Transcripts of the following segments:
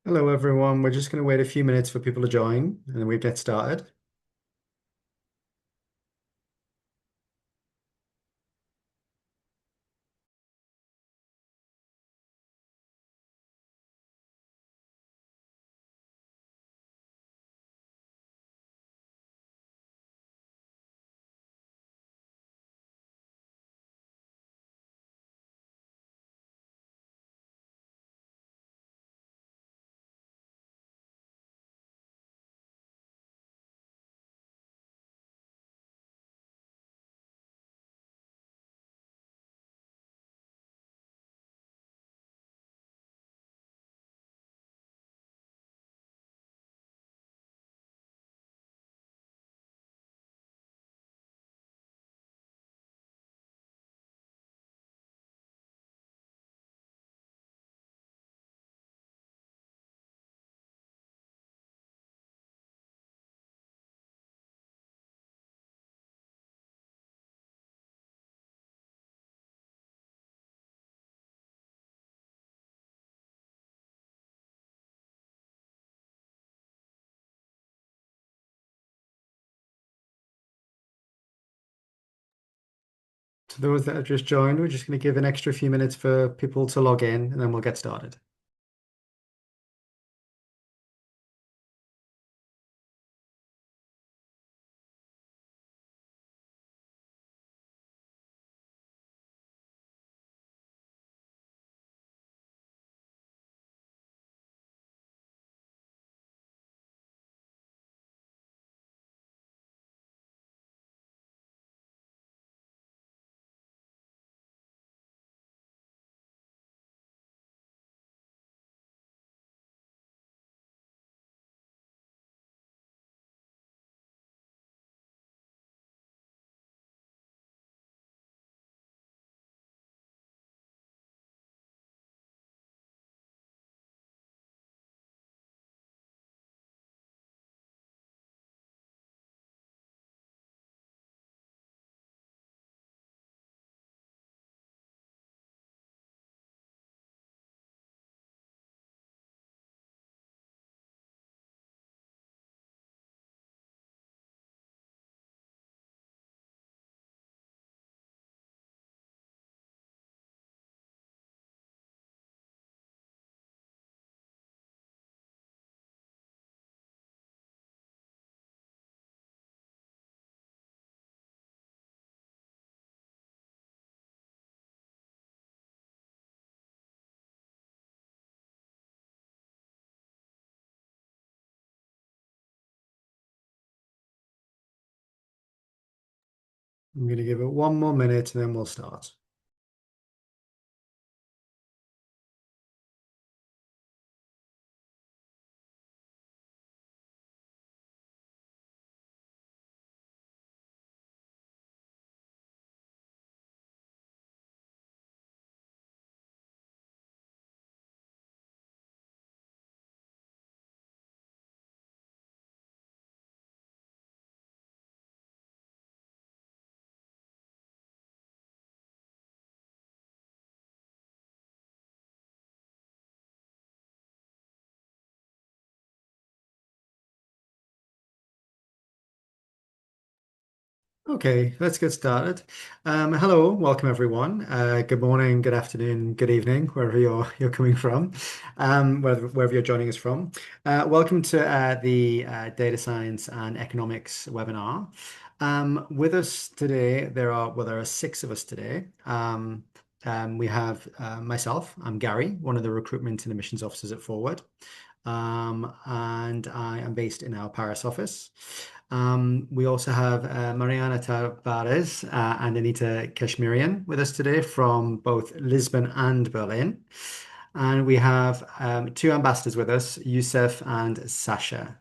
Hello, everyone. We're just going to wait a few minutes for people to join and then we get started. To those that have just joined, we're just going to give an extra few minutes for people to log in and then we'll get started. I'm going to give it one more minute and then we'll start. Okay, let's get started. Hello, welcome everyone. Good morning, good afternoon, good evening, wherever you're coming from, wherever you're joining us from. Welcome to the Data Science and Economics webinar. With us today, there are six of us today. We have myself. I'm Gary, one of the recruitment and admissions officers at Forward, and I am based in our Paris office. We also have Mariana Tavares and Anita Kashmirian with us today from both Lisbon and Berlin. And we have two ambassadors with us, Youssef and Sasha.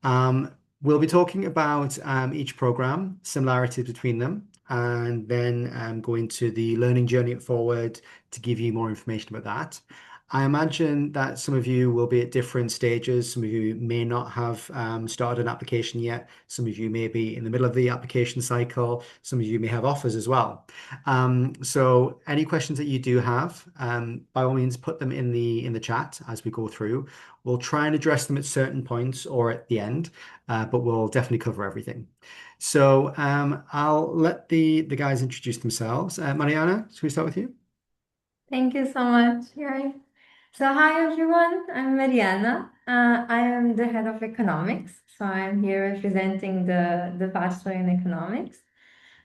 We'll be talking about each program, similarities between them, and then go into the learning journey forward to give you more information about that. I imagine that some of you will be at different stages. Some of you may not have started an application yet. Some of you may be in the middle of the application cycle. Some of you may have offers as well. So any questions that you do have, by all means, put them in the chat as we go through. We'll try and address them at certain points or at the end, but we'll definitely cover everything. So I'll let the guys introduce themselves. Mariana, should we start with you? Thank you so much, Gary. So, hi everyone, I'm Mariana. I am the head of economics. So, I'm here representing the Bachelor in Economics.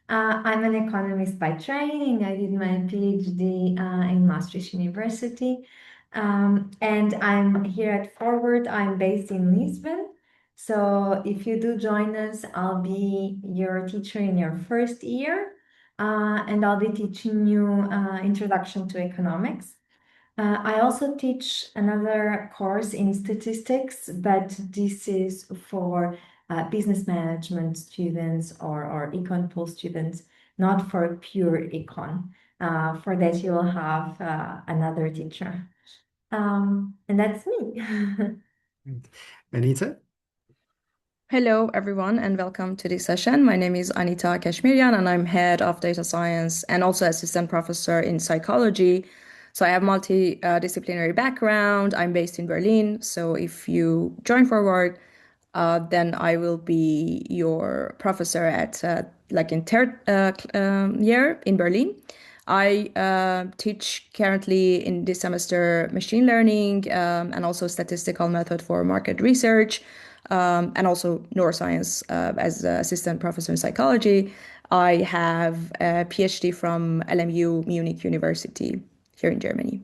I'm an economist by training. I did my PhD in Maastricht University. And I'm here at Forward. I'm based in Lisbon. So, if you do join us, I'll be your teacher in your first year. And I'll be teaching you Introduction to Economics. I also teach another course in statistics, but this is for business management students or econ pool students, not for pure econ. For that, you will have another teacher. And that's me. Anita? Hello, everyone, and welcome to this session. My name is Anita Kashmirian, and I'm head of data science and also assistant professor in psychology. So I have multidisciplinary background. I'm based in Berlin. So if you join Forward, then I will be your professor at like in third year in Berlin. I teach currently in this semester machine learning and also statistical method for market research and also neuroscience as assistant professor in psychology. I have a PhD from LMU Munich University here in Germany.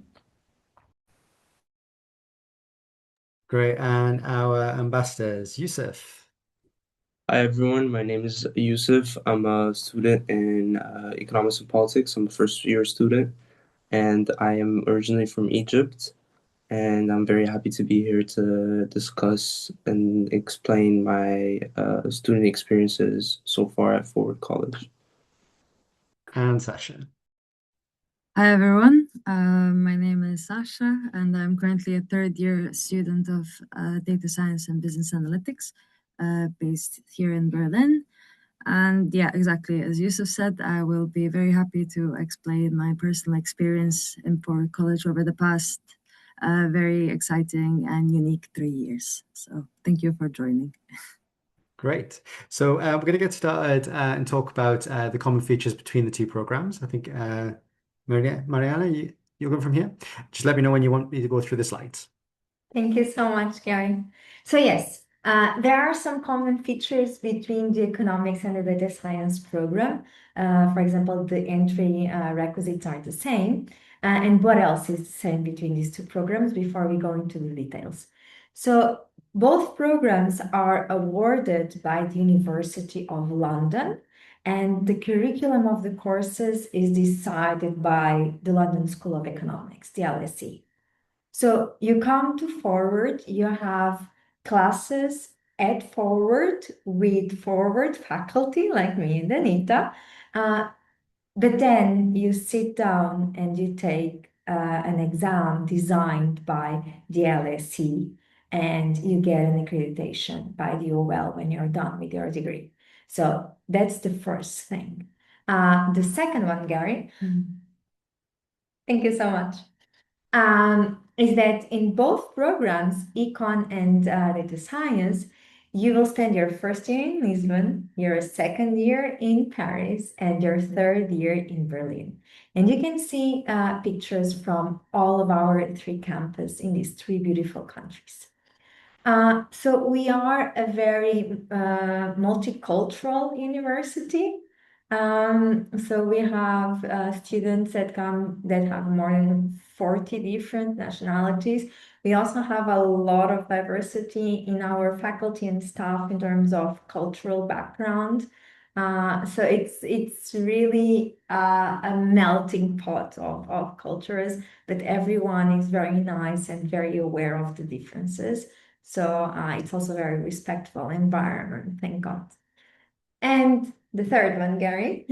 Great. And our ambassadors, Yusuf. Hi everyone, my name is Yusuf. I'm a student in economics and politics. I'm a first year student, and I am originally from Egypt. And I'm very happy to be here to discuss and explain my student experiences so far at Forward College. And Sasha. Hi everyone, my name is Sasha, and I'm currently a third year student of data science and business analytics based here in Berlin. And yeah, exactly as Yusuf said, I will be very happy to explain my personal experience in Forward College over the past very exciting and unique 3 years. So thank you for joining. Great. So we're going to get started and talk about the common features between the two programs. I think Mariana, you're going from here. Just let me know when you want me to go through the slides. Thank you so much, Gary. So yes, there are some common features between the economics and the data science program. For example, the entry requisites are the same. And what else is the same between these two programs before we go into the details? So both programs are awarded by the University of London, and the curriculum of the courses is decided by the London School of Economics, the LSE. So you come to Forward, you have classes at Forward with Forward faculty like me and Anita, but then you sit down and you take an exam designed by the LSE and you get an accreditation by the OL when you're done with your degree. So that's the first thing. The second one, Gary, thank you so much. Is that in both programs, Econ and Data Science, you will spend your first year in Lisbon, your second year in Paris, and your third year in Berlin. And you can see pictures from all of our three campuses in these three beautiful countries. So we are a very multicultural university. So we have students that have more than 40 different nationalities. We also have a lot of diversity in our faculty and staff in terms of cultural background. So it's really a melting pot of cultures, but everyone is very nice and very aware of the differences. So it's also a very respectful environment, thank God. And the third one, Gary.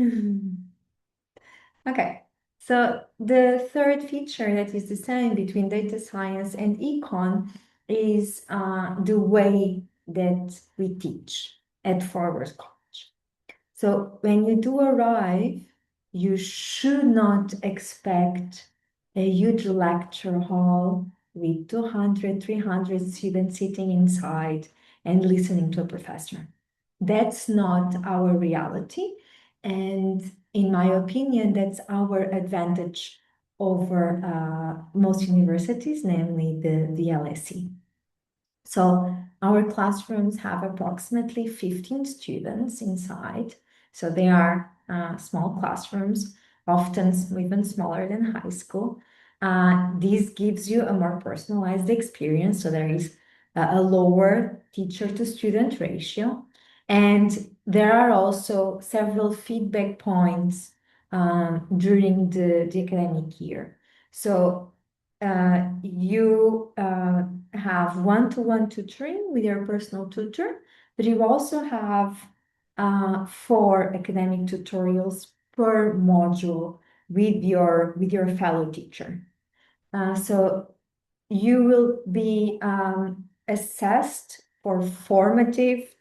Okay. So the third feature that is the same between data science and econ is the way that we teach at Forward College. So when you do arrive, you should not expect a huge lecture hall with 200, 300 students sitting inside and listening to a professor. That's not our reality. And in my opinion, that's our advantage over most universities, namely the LSE. So our classrooms have approximately 15 students inside. So they are small classrooms, often even smaller than high school. This gives you a more personalized experience. So there is a lower teacher to student ratio. And there are also several feedback points during the academic year. So you have one-to-one tutoring with your personal tutor, but you also have 4 academic tutorials per module with your fellow teacher. So you will be assessed for formative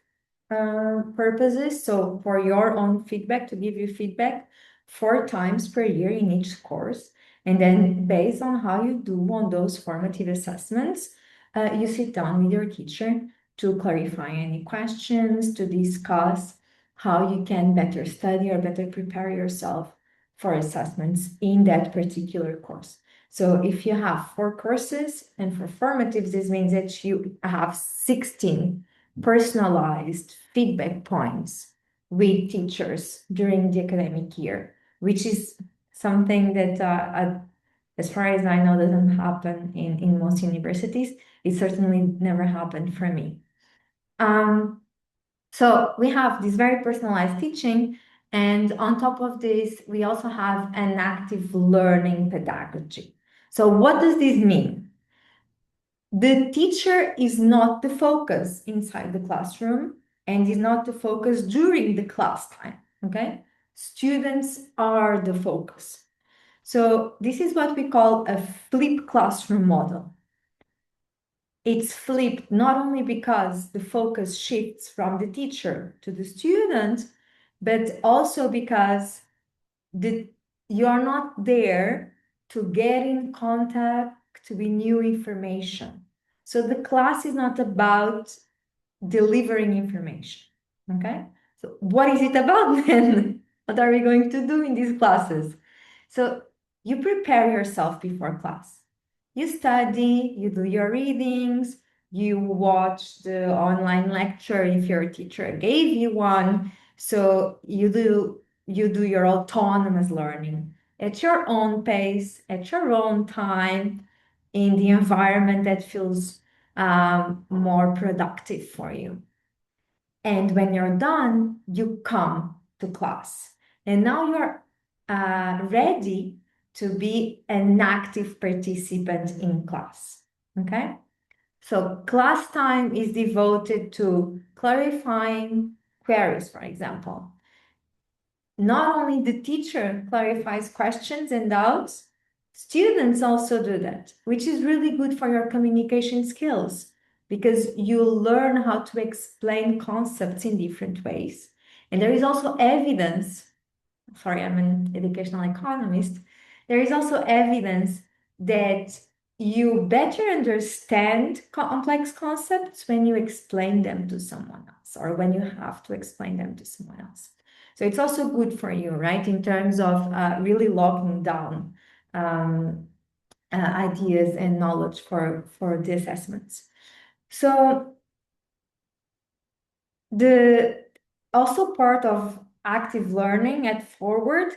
purposes. So for your own feedback, to give you feedback 4 times per year in each course. And then based on how you do on those formative assessments, you sit down with your teacher to clarify any questions, to discuss how you can better study or better prepare yourself for assessments in that particular course. So if you have 4 courses, and for formatives, this means that you have 16 personalized feedback points with teachers during the academic year, which is something that, as far as I know, doesn't happen in most universities. It certainly never happened for me. So we have this very personalized teaching, and on top of this, we also have an active learning pedagogy. So what does this mean? The teacher is not the focus inside the classroom and is not the focus during the class time, okay? Students are the focus. So this is what we call a flipped classroom model. It's flipped not only because the focus shifts from the teacher to the student, but also because you are not there to get in contact with new information. So the class is not about delivering information, okay? So what is it about then? What are we going to do in these classes? So you prepare yourself before class. You study, you do your readings, you watch the online lecture if your teacher gave you one. So you do your autonomous learning at your own pace, at your own time, in the environment that feels more productive for you. And when you're done, you come to class. And now you're ready to be an active participant in class. Okay? So class time is devoted to clarifying queries, for example. Not only the teacher clarifies questions and doubts, students also do that, which is really good for your communication skills because you learn how to explain concepts in different ways. And there is also evidence, sorry, I'm an educational economist, there is also evidence that you better understand complex concepts when you explain them to someone else or when you have to explain them to someone else. So it's also good for you, right, in terms of really locking down ideas and knowledge for the assessments. So the also part of active learning at Forward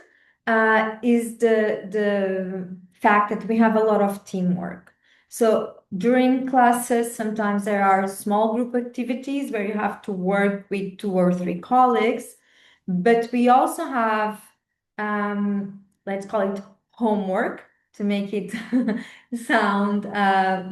is the fact that we have a lot of teamwork. So during classes, sometimes there are small group activities where you have to work with 2 or 3 colleagues, but we also have, let's call it homework to make it sound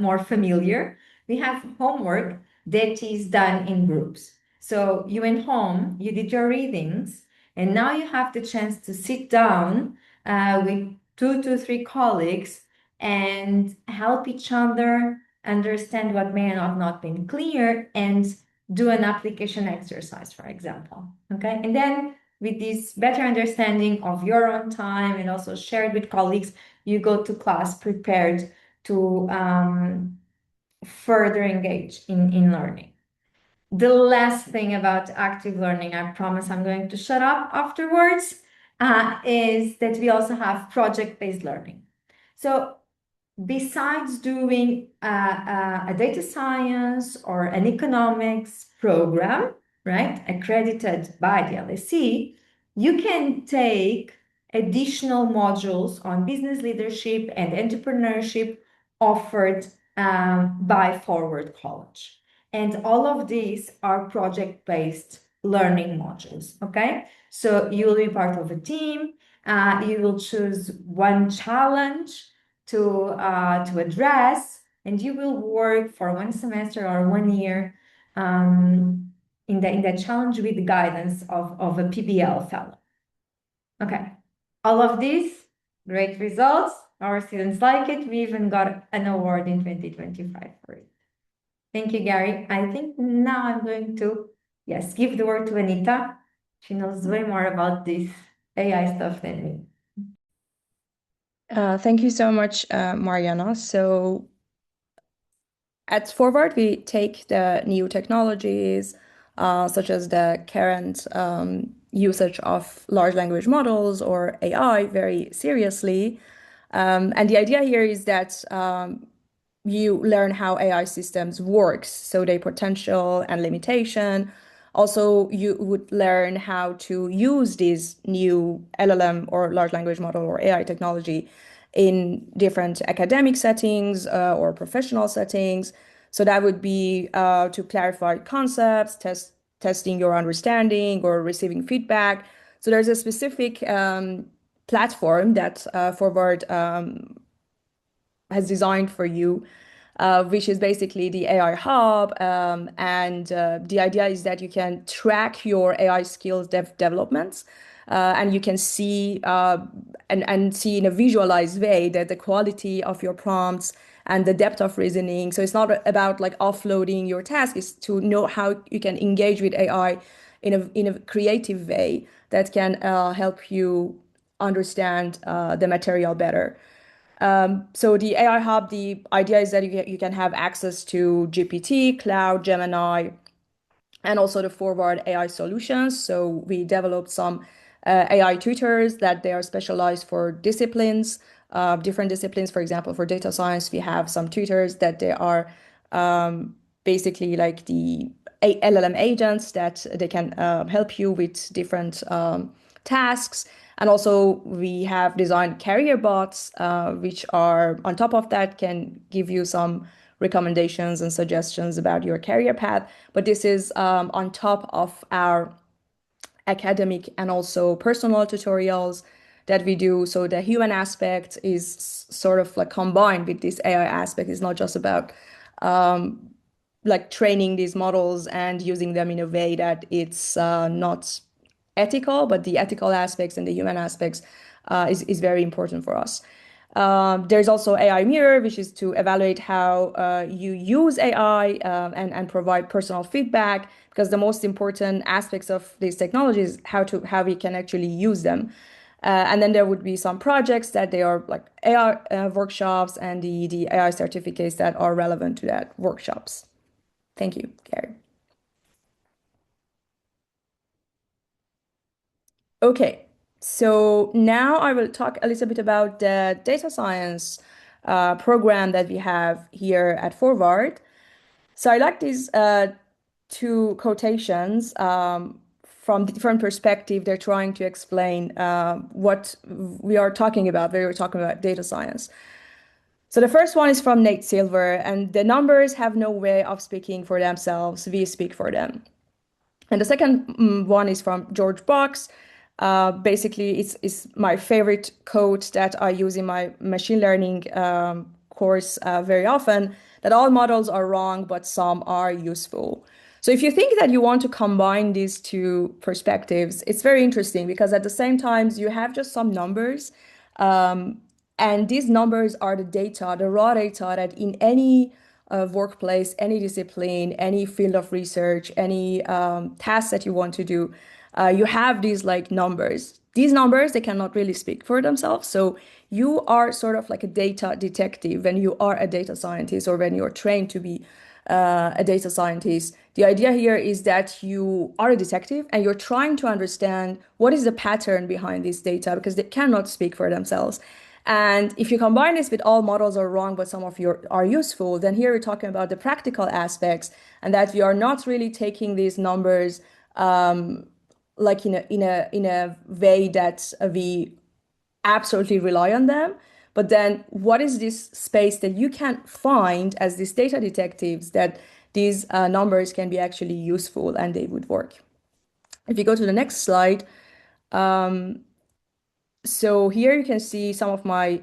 more familiar. We have homework that is done in groups. So you went home, you did your readings, and now you have the chance to sit down with 2 to 3 colleagues and help each other understand what may have not been clear and do an application exercise, for example. Okay, and then with this better understanding of your own time and also shared with colleagues, you go to class prepared to further engage in learning. The last thing about active learning, I promise I'm going to shut up afterwards, is that we also have project-based learning. So besides doing a data science or an economics program, right, accredited by the LSE, you can take additional modules on business leadership and entrepreneurship offered by Forward College. And all of these are project-based learning modules, okay? So you will be part of a team, you will choose one challenge to address, and you will work for 1 semester or 1 year in the challenge with the guidance of a PBL fellow. Okay, all of these great results. Our students like it. We even got an award in 2025 for it. Thank you, Gary. I think now I'm going to, yes, give the word to Anita. She knows way more about this AI stuff than me. Thank you so much, Mariana. So at Forward, we take the new technologies, such as the current usage of large language models or AI very seriously. And the idea here is that you learn how AI systems works, so their potential and limitation. Also, you would learn how to use this new LLM or large language model or AI technology in different academic settings or professional settings. So that would be to clarify concepts, testing your understanding or receiving feedback. So there's a specific platform that Forward has designed for you, which is basically the AI Hub. And the idea is that you can track your AI skills developments. And you can see and see in a visualized way that the quality of your prompts and the depth of reasoning. So it's not about like offloading your task, it's to know how you can engage with AI in a creative way that can help you understand the material better. So the AI Hub, the idea is that you can have access to GPT, Cloud, Gemini, and also the Forward AI solutions. So we developed some AI tutors that they are specialized for disciplines, different disciplines. For example, for data science, we have some tutors that they are basically like the LLM agents that they can help you with different tasks. And also we have designed career bots, which are on top of that can give you some recommendations and suggestions about your career path. But this is on top of our academic and also personal tutorials that we do. So the human aspect is sort of like combined with this AI aspect. It's not just about like training these models and using them in a way that it's not ethical, but the ethical aspects and the human aspects is very important for us. There's also AI Mirror, which is to evaluate how you use AI and provide personal feedback, because the most important aspects of these technologies, how we can actually use them. And then there would be some projects that they are like AI workshops and the AI certificates that are relevant to that workshops. Thank you, Gary. Okay, so now I will talk a little bit about the data science program that we have here at Forward. So I like these two quotations from different perspective. They're trying to explain what we are talking about when we're talking about data science. So the first one is from Nate Silver, and the numbers have no way of speaking for themselves. We speak for them. And the second one is from George Box. Basically, it's my favorite quote that I use in my machine learning course very often, that all models are wrong, but some are useful. So if you think that you want to combine these two perspectives, it's very interesting because at the same time, you have just some numbers And these numbers are the data, the raw data that in any workplace, any discipline, any field of research, any task that you want to do, you have these like numbers. These numbers, they cannot really speak for themselves. So you are sort of like a data detective when you are a data scientist or when you're trained to be a data scientist. The idea here is that you are a detective and you're trying to understand what is the pattern behind this data because they cannot speak for themselves. And if you combine this with all models are wrong, but some of your are useful, then here we're talking about the practical aspects and that we are not really taking these numbers like in a way that we absolutely rely on them. But then what is this space that you can find as these data detectives that these numbers can be actually useful and they would work? If you go to the next slide, so here you can see some of my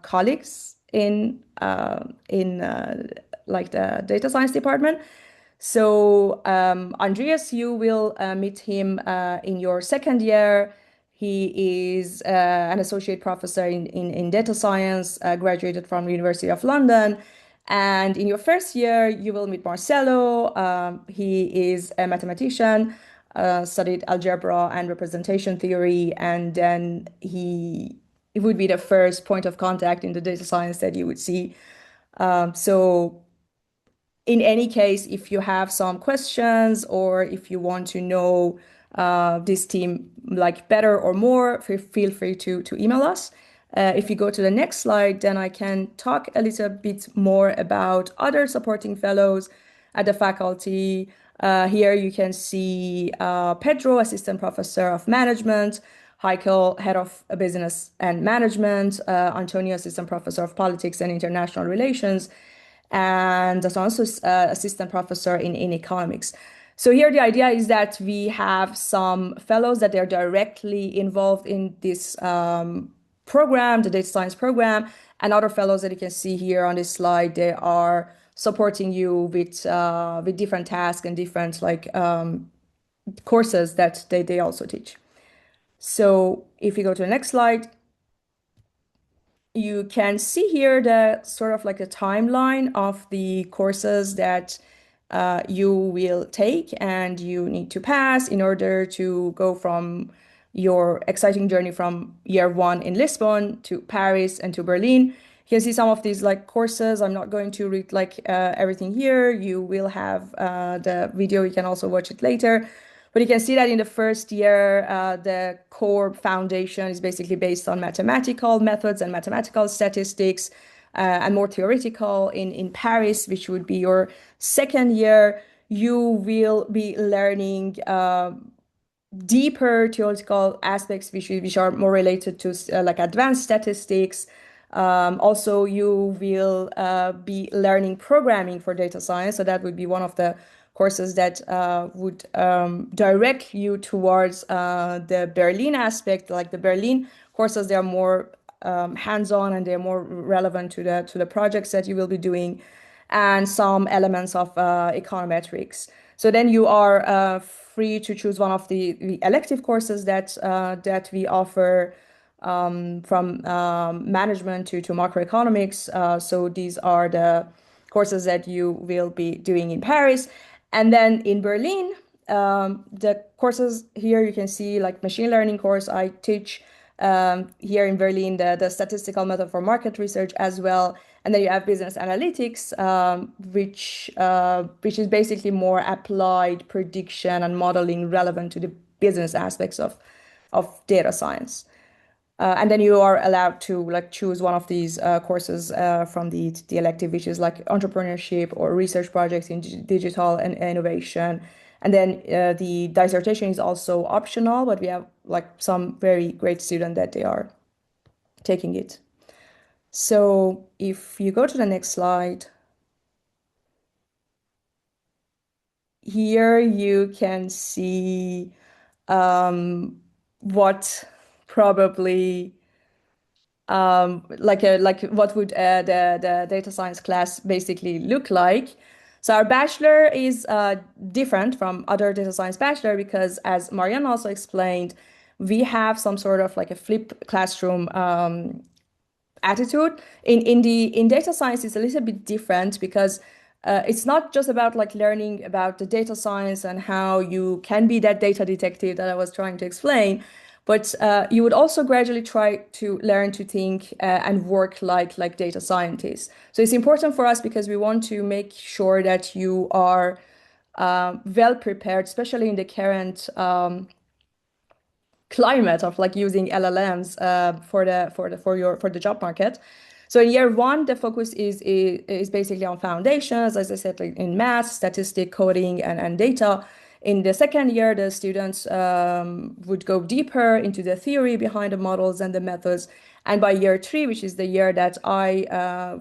colleagues in like the data science department. So Andreas, you will meet him in your second year. He is an associate professor in data science, graduated from the University of London. And in your first year, you will meet Marcelo. He is a mathematician, studied algebra and representation theory, and then it would be the first point of contact in the data science that you would see. So in any case, if you have some questions or if you want to know this team like better or more, feel free to email us. If you go to the next slide, then I can talk a little bit more about other supporting fellows at the faculty. Here you can see Pedro, assistant professor of management, Heikel, head of business and management, Antonio, assistant professor of politics and international relations, and that's also assistant professor in economics. So here the idea is that we have some fellows that they're directly involved in this program, the data science program, and other fellows that you can see here on this slide, they are supporting you with different tasks and different like courses that they also teach. So if you go to the next slide, you can see here the sort of like a timeline of the courses that you will take and you need to pass in order to go from your exciting journey from year one in Lisbon to Paris and to Berlin. You can see some of these like courses. I'm not going to read like everything here. You will have the video. You can also watch it later. But you can see that in the first year, the core foundation is basically based on mathematical methods and mathematical statistics, and more theoretical in Paris, which would be your second year. You will be learning deeper theoretical aspects, which are more related to like advanced statistics. Also, you will be learning programming for data science. So that would be one of the courses that would direct you towards the Berlin aspect. Like the Berlin courses, they are more hands-on and they're more relevant to the projects that you will be doing, and some elements of econometrics. So then you are free to choose one of the elective courses that we offer, from management to macroeconomics. So these are the courses that you will be doing in Paris. And then in Berlin, the courses here you can see like machine learning course I teach here in Berlin, the statistical method for market research as well. And then you have business analytics, which is basically more applied prediction and modeling relevant to the business aspects of data science. And then you are allowed to like choose one of these courses from the elective, which is like entrepreneurship or research projects in digital and innovation. And then the dissertation is also optional, but we have like some very great students that they are taking it. So if you go to the next slide, here you can see what probably like what would the data science class basically look like. So our bachelor is different from other data science bachelor because, as Marianne also explained, we have some sort of like a flipped classroom attitude. In data science, it's a little bit different because it's not just about like learning about the data science and how you can be that data detective that I was trying to explain, but you would also gradually try to learn to think and work like data scientists. So it's important for us because we want to make sure that you are well prepared, especially in the current climate of like using LLMs for the job market. So in year one, the focus is basically on foundations, as I said, like in math, statistics, coding, and data. In the second year, the students would go deeper into the theory behind the models and the methods. And by year three, which is the year that I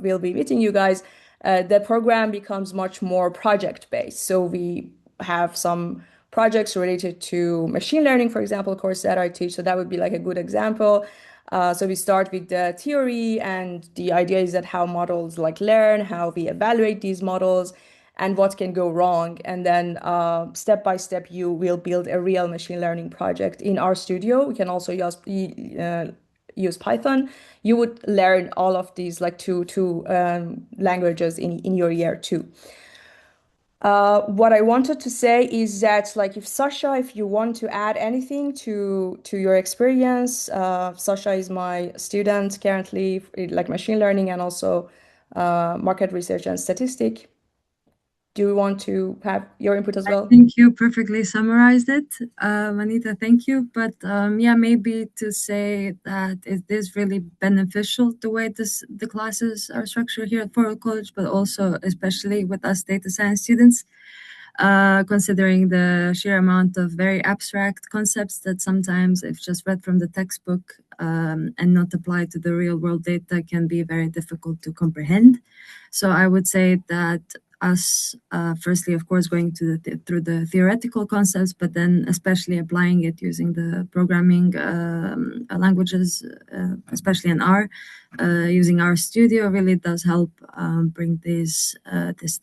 will be meeting you guys, the program becomes much more project-based. So we have some projects related to machine learning, for example, course that I teach. So that would be like a good example. So we start with the theory, and the idea is that how models like learn, how we evaluate these models, and what can go wrong. And then step by step, you will build a real machine learning project in RStudio. We can also use Python. You would learn all of these like two languages in your year two. What I wanted to say is that, like, if Sasha, if you want to add anything to your experience, Sasha is my student currently, like machine learning and also market research and statistic. Do you want to have your input as well? I think you perfectly summarized it, Anita. Thank you. But yeah, maybe to say that it is really beneficial the way the classes are structured here at Ford College, but also especially with us data science students, considering the sheer amount of very abstract concepts that sometimes, if just read from the textbook and not applied to the real world data, can be very difficult to comprehend. So I would say that us firstly, of course, going to through the theoretical concepts, but then especially applying it using the programming languages, especially in R, using RStudio really does help bring this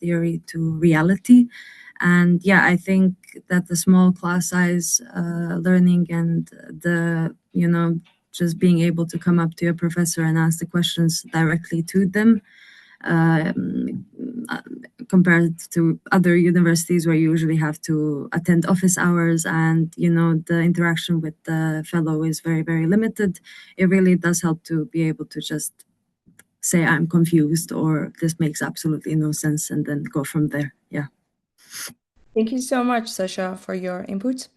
theory to reality. And yeah, I think that the small class size learning and the just being able to come up to your professor and ask the questions directly to them, compared to other universities where you usually have to attend office hours and the interaction with the fellow is very, very limited. It really does help to be able to just say I'm confused or this makes absolutely no sense and then go from there. Yeah. Thank you so much, Sasha, for your input.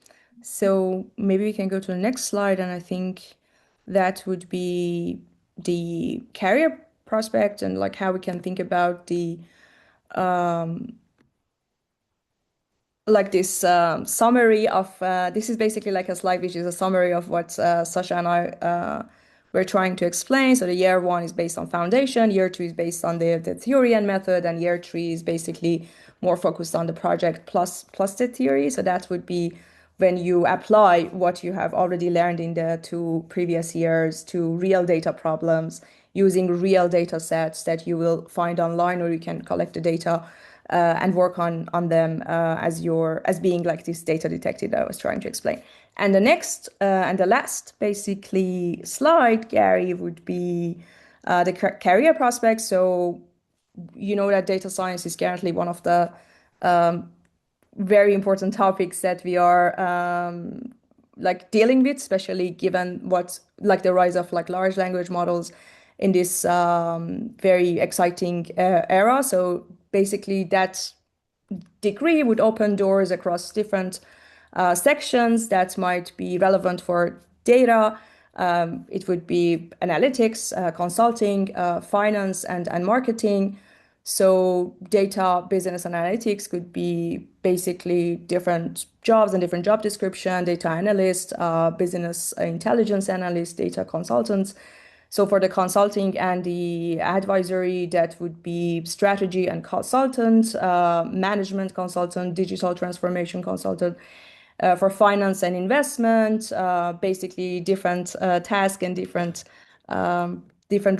So maybe we can go to the next slide, and I think that would be the career prospect and like how we can think about the like this summary of this is basically like a slide which is a summary of what Sasha and I were trying to explain. So the year one is based on foundation, year two is based on the theory and method, and year three is basically more focused on the project plus the theory. So that would be when you apply what you have already learned in the 2 previous years to real data problems using real data sets that you will find online, or you can collect the data and work on them as being like this data detective that I was trying to explain. And the next and the last basically slide, Gary, would be the career prospects. So you know that data science is currently one of the very important topics that we are like dealing with, especially given what's like the rise of like large language models in this very exciting era. So basically that degree would open doors across different sections that might be relevant for data. It would be analytics, consulting, finance, and marketing. So data business analytics could be basically different jobs and different job description, data analyst, business intelligence analyst, data consultants. So for the consulting and the advisory, that would be strategy and consultant, management consultant, digital transformation consultant. For finance and investment, basically different tasks and different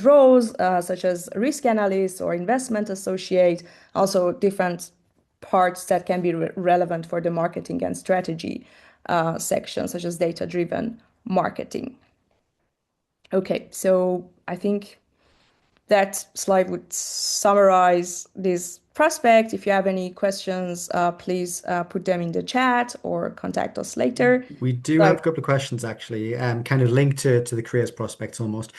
roles, such as risk analyst or investment associate, also different parts that can be relevant for the marketing and strategy section, such as data-driven marketing. Okay, so I think that slide would summarize this prospect. If you have any questions, please put them in the chat or contact us later. We do have a couple of questions actually, kind of linked to the careers prospects almost.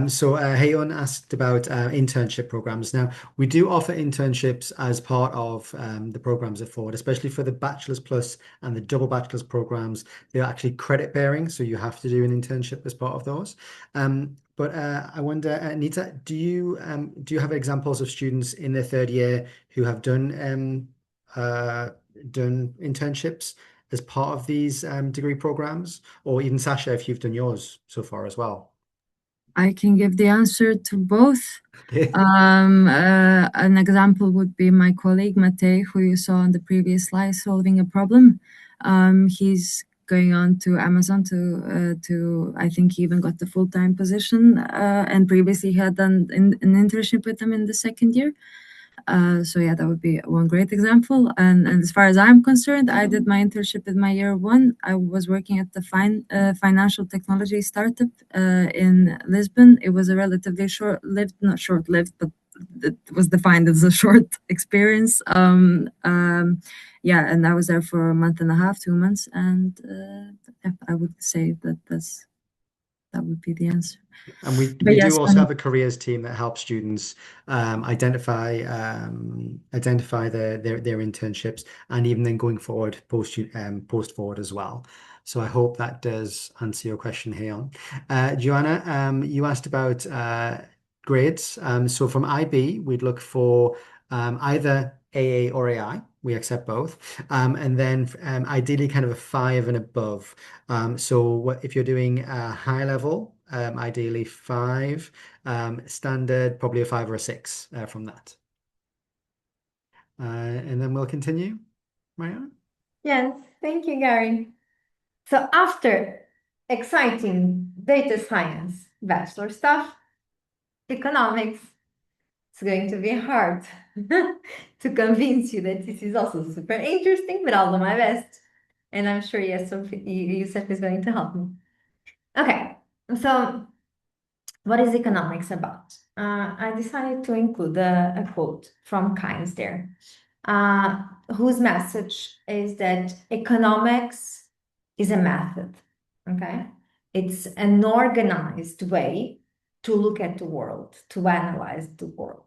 So Heyon asked about internship programs. Now, we do offer internships as part of the programs at Ford, especially for the Bachelor's Plus and the double Bachelor's programs. They're actually credit bearing, so you have to do an internship as part of those. But I wonder, Nita, do you have examples of students in their third year who have done internships as part of these degree programs, or even Sasha, if you've done yours so far as well? I can give the answer to both. An example would be my colleague Matej, who you saw on the previous slide, solving a problem. He's going on to Amazon to I think he even got the full-time position, and previously he had done an internship with them in the second year. So yeah, that would be one great example. And as far as I'm concerned, I did my internship in my year one. I was working at the financial technology startup in Lisbon. It was a relatively short-lived, not short-lived, but it was defined as a short experience. Yeah, and I was there for a month and a half, 2 months, and yeah, I would say that would be the answer. And we yes, do also have a careers team that helps students identify their internships, and even then going forward post forward as well. So I hope that does answer your question here. Joanna, you asked about grades. So from IB, we'd look for either AA or AI. We accept both. And then ideally kind of a 5 and above. So if you're doing a high level, ideally 5, standard, probably a 5 or a 6 from that. And then we'll continue. Mariana? Yes, thank you, Gary. So after exciting data science bachelor stuff, economics, it's going to be hard to convince you that this is also super interesting, but I'll do my best. And I'm sure Yusuf is going to help me. Okay, so what is economics about? I decided to include a quote from Keynes there, whose message is that economics is a method, okay? It's an organized way to look at the world, to analyze the world.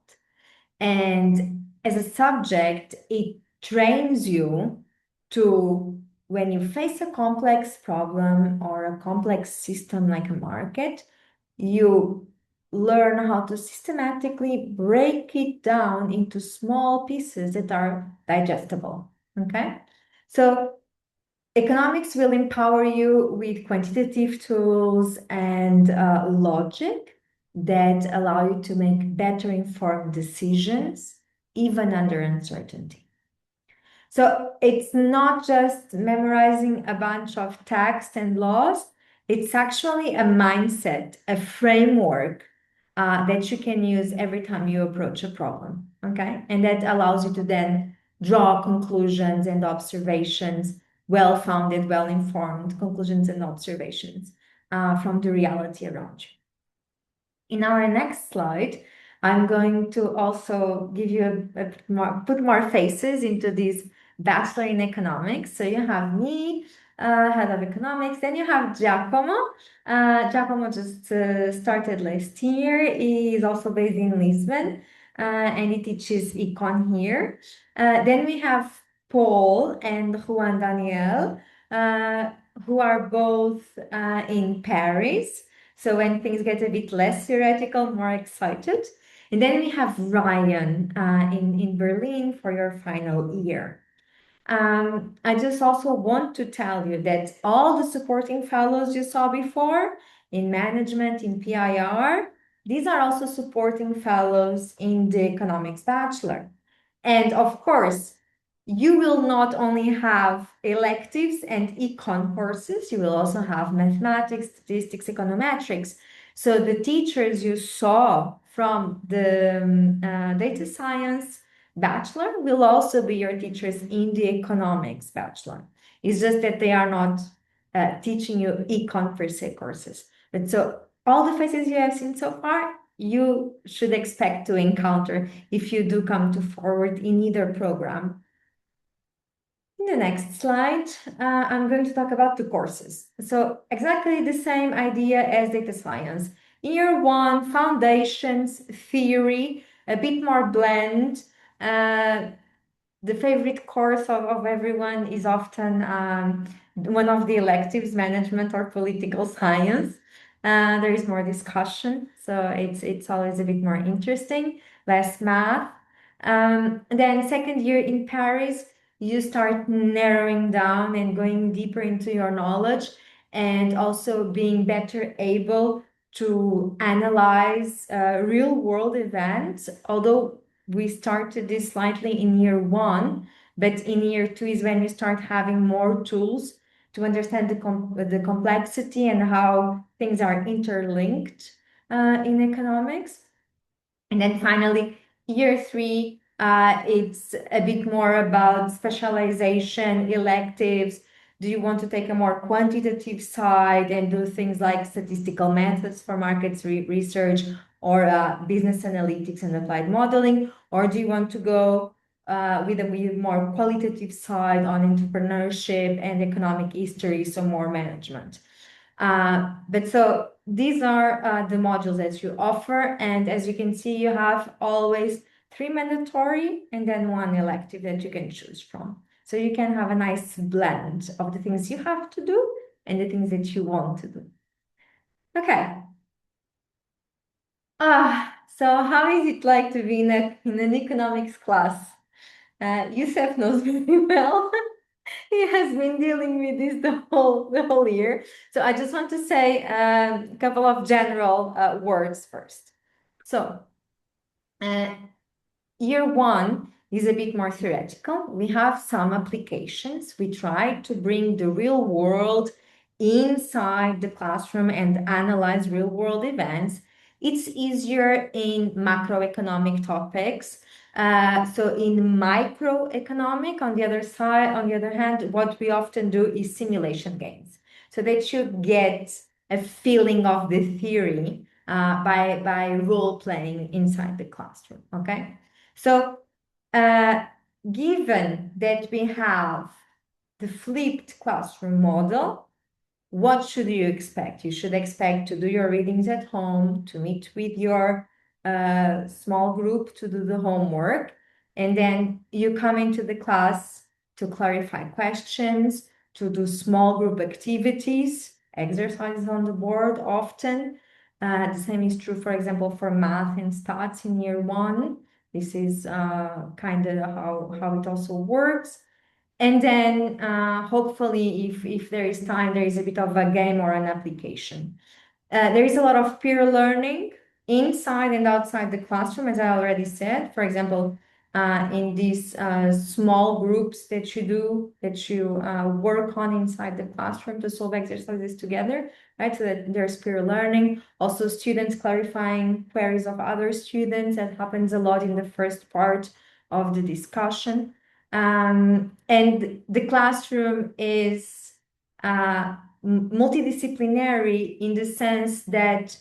And as a subject, it trains you to, when you face a complex problem or a complex system like a market, you learn how to systematically break it down into small pieces that are digestible, okay? So economics will empower you with quantitative tools and logic that allow you to make better informed decisions, even under uncertainty. So it's not just memorizing a bunch of text and laws, it's actually a mindset, a framework that you can use every time you approach a problem, okay? And that allows you to then draw conclusions and observations, well-founded, well-informed conclusions and observations from the reality around you. In our next slide, I'm going to also give you put more faces into this bachelor in economics. So you have me, head of economics. Then you have Giacomo. Giacomo just started last year. He is also based in Lisbon, and he teaches econ here. Then we have Paul and Juan Daniel, who are both in Paris. So when things get a bit less theoretical, more excited. And then we have Ryan in Berlin for your final year. I just also want to tell you that all the supporting fellows you saw before in management, in PIR, these are also supporting fellows in the economics bachelor. And of course, you will not only have electives and econ courses, you will also have mathematics, statistics, econometrics. So the teachers you saw from the data science bachelor will also be your teachers in the economics bachelor. It's just that they are not teaching you econ per se courses. But so all the faces you have seen so far, you should expect to encounter if you do come to Forward in either program. In the next slide, I'm going to talk about the courses. So exactly the same idea as data science. Year one, foundations, theory, a bit more blend. The favorite course of everyone is often one of the electives, management or political science. There is more discussion, so it's always a bit more interesting, less math. Then second year in Paris, you start narrowing down and going deeper into your knowledge and also being better able to analyze real world events, although we started this slightly in year one, but in year two is when you start having more tools to understand the complexity and how things are interlinked in economics. And then finally, year three, it's a bit more about specialization, electives. Do you want to take a more quantitative side and do things like statistical methods for markets research or business analytics and applied modeling? Or do you want to go with a more qualitative side on entrepreneurship and economic history, so more management? But so these are the modules that you offer. And as you can see, you have always 3 mandatory and then 1 elective that you can choose from. So you can have a nice blend of the things you have to do and the things that you want to do. Okay. So how is it like to be in an economics class? Youssef knows very well. He has been dealing with this the whole year. So I just want to say a couple of general words first. So year one is a bit more theoretical. We have some applications. We try to bring the real world inside the classroom and analyze real world events. It's easier in macroeconomic topics. So in microeconomic, on the other hand, what we often do is simulation games. So that you get a feeling of the theory by role playing inside the classroom. Okay. So given that we have the flipped classroom model, what should you expect? You should expect to do your readings at home, to meet with your small group to do the homework, and then you come into the class to clarify questions, to do small group activities, exercises on the board often. The same is true, for example, for math and stats in year one. This is kind of how it also works. And then hopefully, if there is time, there is a bit of a game or an application. There is a lot of peer learning inside and outside the classroom, as I already said. For example, in these small groups that you work on inside the classroom to solve exercises together, right? So that there's peer learning. Also, students clarifying queries of other students. That happens a lot in the first part of the discussion. And the classroom is multidisciplinary in the sense that,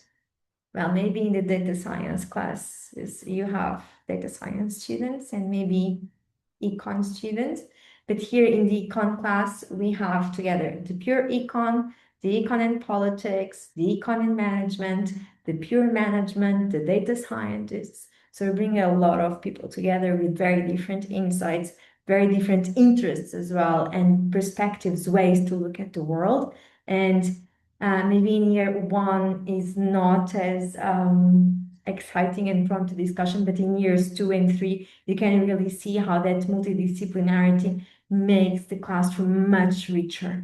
well, maybe in the data science classes, you have data science students and maybe econ students. But here in the econ class, we have together the pure econ, the econ and politics, the econ and management, the pure management, the data scientists. So we bring a lot of people together with very different insights, very different interests as well, and perspectives, ways to look at the world. And maybe in year one is not as exciting and prone to discussion, but in years 2 and 3, you can really see how that multidisciplinarity makes the classroom much richer.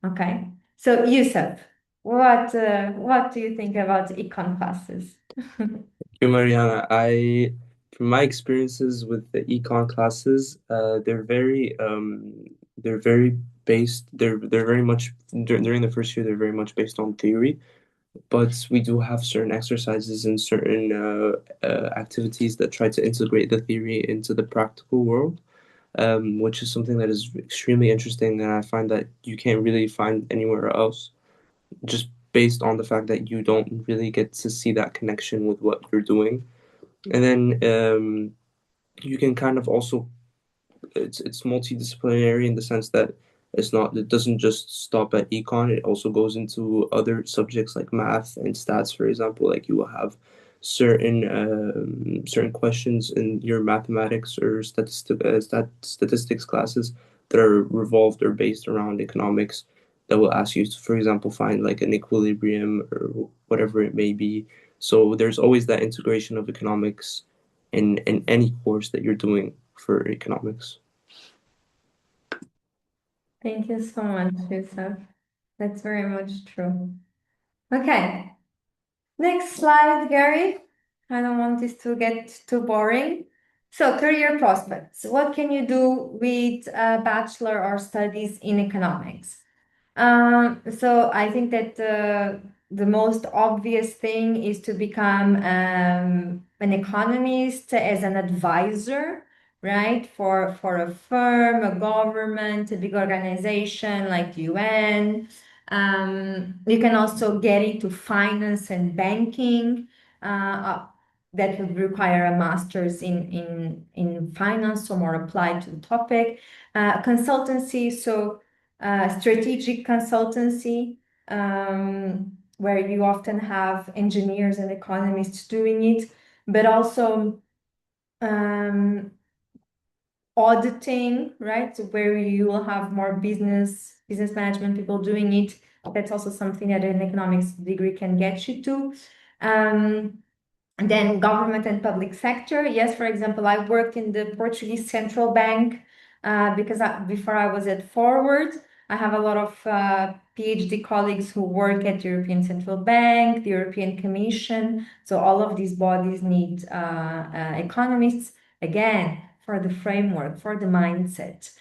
Okay, so Youssef, what do you think about econ classes? Thank you, Mariana. From my experiences with the econ classes, they're very based. They're very much during the first year. They're very much based on theory, but we do have certain exercises and certain activities that try to integrate the theory into the practical world. which is something that is extremely interesting, and I find that you can't really find anywhere else, just based on the fact that you don't really get to see that connection with what you're doing. And then you can kind of also it's multidisciplinary in the sense that it doesn't just stop at econ. It also goes into other subjects like math and stats, for example. Like you will have certain questions in your mathematics or statistics classes that are revolved or based around economics that will ask you to, for example, find like an equilibrium or whatever it may be. So there's always that integration of economics in any course that you're doing for economics. Thank you so much, Yusuf. That's very much true. Okay, next slide, Gary. I don't want this to get too boring. So, career prospects. What can you do with a bachelor or studies in economics? So I think that the most obvious thing is to become an economist as an advisor, right? For a firm, a government, a big organization like UN. You can also get into finance and banking. That would require a master's in finance, so more applied to the topic. Consultancy, so strategic consultancy, where you often have engineers and economists doing it, but also auditing, right? So where you will have more business management people doing it. That's also something that an economics degree can get you to. And then government and public sector. Yes, for example, I worked in the Portuguese Central Bank because before I was at Forward. I have a lot of PhD colleagues who work at the European Central Bank, the European Commission. So all of these bodies need economists, again, for the framework, for the mindset.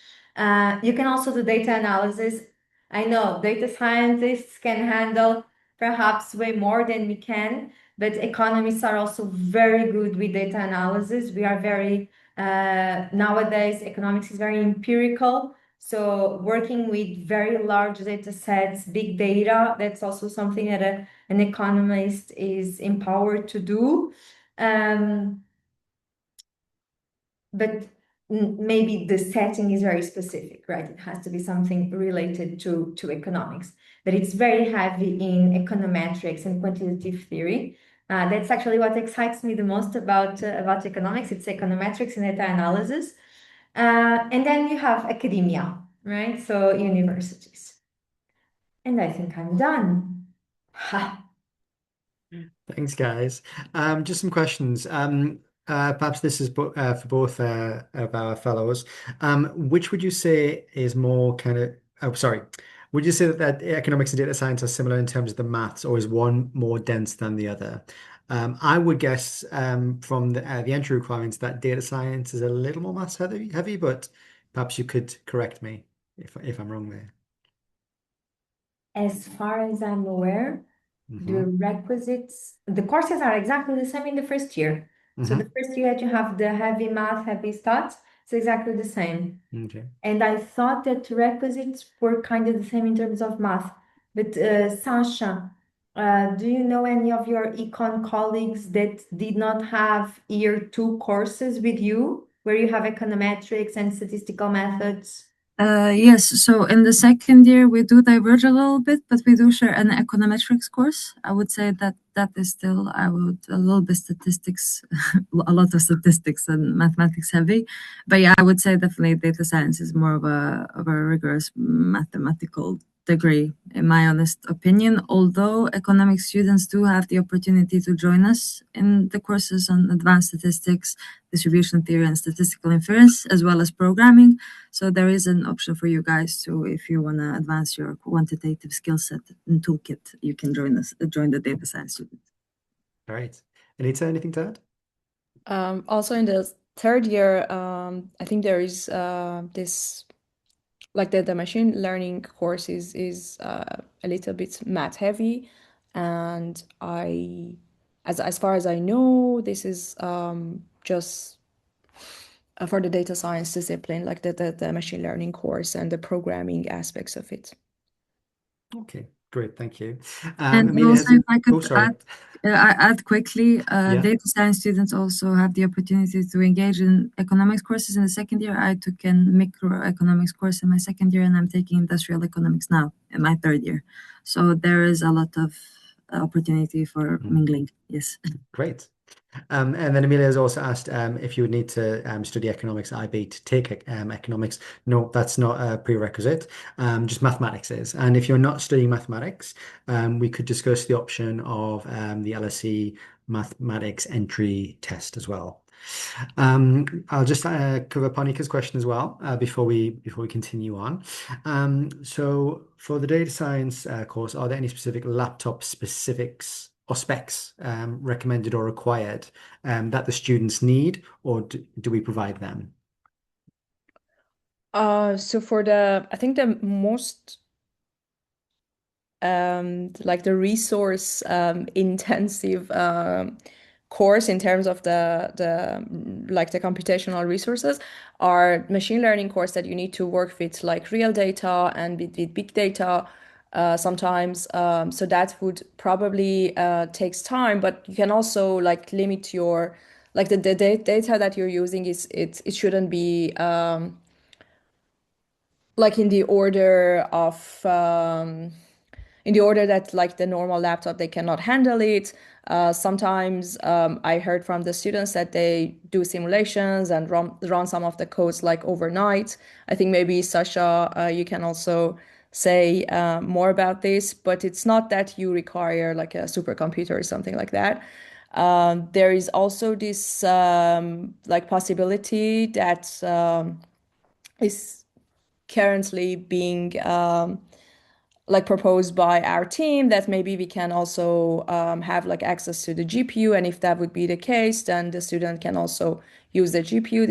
You can also do data analysis. I know data scientists can handle perhaps way more than we can, but economists are also very good with data analysis. We are very, nowadays, economics is very empirical. So working with very large data sets, big data, that's also something that an economist is empowered to do. But maybe the setting is very specific, right? It has to be something related to economics. But it's very heavy in econometrics and quantitative theory. That's actually what excites me the most about economics. It's econometrics and data analysis. And then you have academia, right? So universities. And I think I'm done. Ha. Thanks, guys. Just some questions. Perhaps this is for both of our fellows. Which would you say is more kind of, oh, sorry. Would you say that economics and data science are similar in terms of the maths, or is one more dense than the other? I would guess from the entry requirements that data science is a little more maths heavy, but perhaps you could correct me if I'm wrong there. As far as I'm aware, the Hmm. requisites, the courses are exactly the same in the first year. So the first year that you have the heavy math, heavy stats, it's exactly the same. Okay. And I thought that requisites were kind of the same in terms of math. But Sasha, do you know any of your econ colleagues that did not have year two courses with you, where you have econometrics and statistical methods? Yes, so in the second year we do diverge a little bit, but we do share an econometrics course. I would say that that is still a little bit statistics, a lot of statistics and mathematics heavy. But yeah, I would say definitely data science is more of a rigorous mathematical degree, in my honest opinion. Although economic students do have the opportunity to join us in the courses on advanced statistics, distribution theory, and statistical inference, as well as programming. So there is an option for you guys to, if you want to advance your quantitative skill set and toolkit, you can join the data science student. All right. Anita, anything to add? Also in the third year, I think there is this like the machine learning course is a little bit math heavy, and as far as I know, this is just for the data science discipline, like the machine learning course and the programming aspects of it. Okay, great, thank you. And Amelia, also, if I oh, could sorry. add quickly, Yeah. data science students also have the opportunity to engage in economics courses in the second year. I took a microeconomics course in my second year, and I'm taking industrial economics now in my third year. So there is a lot of opportunity for mingling. Yes. Great. And then Amelia has also asked if you would need to study economics at IB to take economics. No, that's not a prerequisite. Just mathematics is. And if you're not studying mathematics, we could discuss the option of the LSE mathematics entry test as well. I'll just cover Panika's question as well before we continue on. So for the data science course, are there any specific laptop specifics or specs recommended or required that the students need, or do we provide them? So for I think the most like the resource intensive course in terms of the like the computational resources are machine learning course that you need to work with like real data and with big data sometimes. So that would probably takes time, but you can also like limit your like the data that you're using it shouldn't be like in the order of in the order that like the normal laptop they cannot handle it. Sometimes I heard from the students that they do simulations and run some of the codes like overnight. I think maybe Sasha, you can also say more about this, but it's not that you require like a supercomputer or something like that. There is also this like possibility that is currently being like proposed by our team that maybe we can also have like access to the GPU, and if that would be the case, then the student can also use the GPU.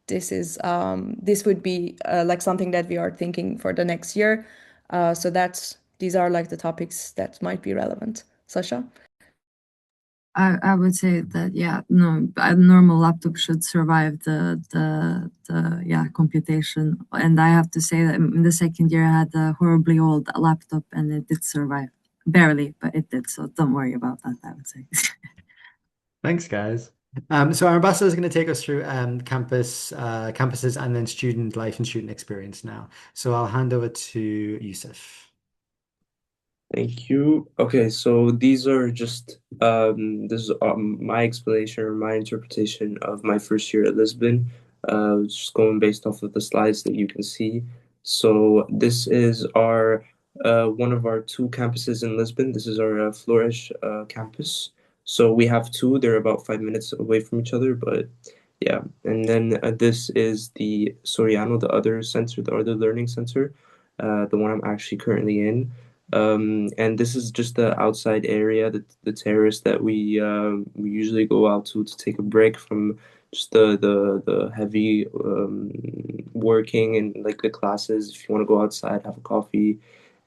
This would be like something that we are thinking for the next year. So these are like the topics that might be relevant. Sasha? I would say that no, a normal laptop should survive the computation. And I have to say that in the second year I had a horribly old laptop and it did survive. Barely, but it did. So don't worry about that, I would say. Thanks, guys. So our ambassador is going to take us through campuses and then student life and student experience now. So I'll hand over to Yusuf. Thank you. Okay, so these are just this is my explanation or my interpretation of my first year at Lisbon. Just going based off of the slides that you can see. So this is our one of our two campuses in Lisbon. This is our Flourish campus. So we have two. They're about 5 minutes away from each other, but yeah. And then this is the Soriano, the other center, the other learning center, the one I'm actually currently in. And this is just the outside area, the terrace that we usually go out to take a break from just the heavy working and like the classes. If you want to go outside, have a coffee,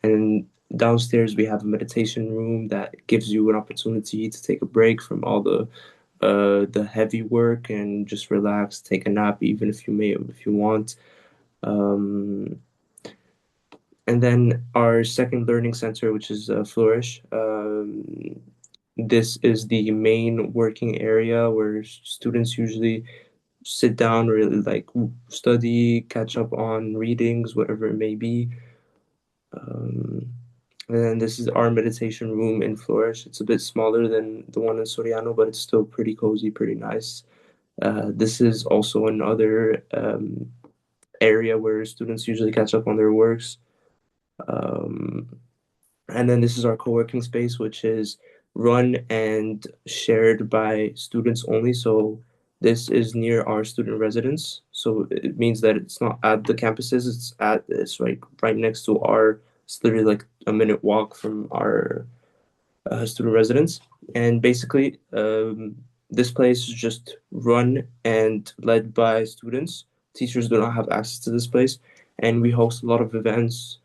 and downstairs we have a meditation room that gives you an opportunity to take a break from all the heavy work and just relax, take a nap, even if you want. And then our second learning center, which is Flourish. This is the main working area where students usually sit down, really like study, catch up on readings, whatever it may be. And then this is our meditation room in Flourish. It's a bit smaller than the one in Soriano, but it's still pretty cozy, pretty nice. This is also another area where students usually catch up on their works. And then this is our co-working space, which is run and shared by students only. So this is near our student residence. So it means that it's not at the campuses, it's right next to it's literally like a minute walk from our student residence. And basically, this place is just run and led by students. Teachers do not have access to this place. And we host a lot of events.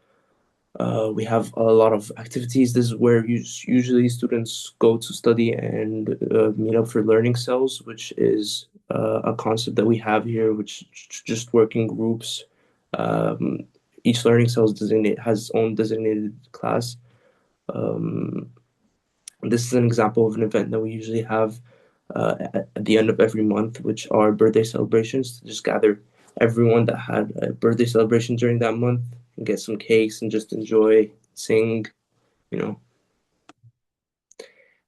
We have a lot of activities. This is where usually students go to study and meet up for learning cells, which is a concept that we have here, which just working groups. Each learning cell has its own designated class. This is an example of an event that we usually have at the end of every month, which are birthday celebrations, to just gather everyone that had a birthday celebration during that month and get some cakes and just enjoy, sing, you know.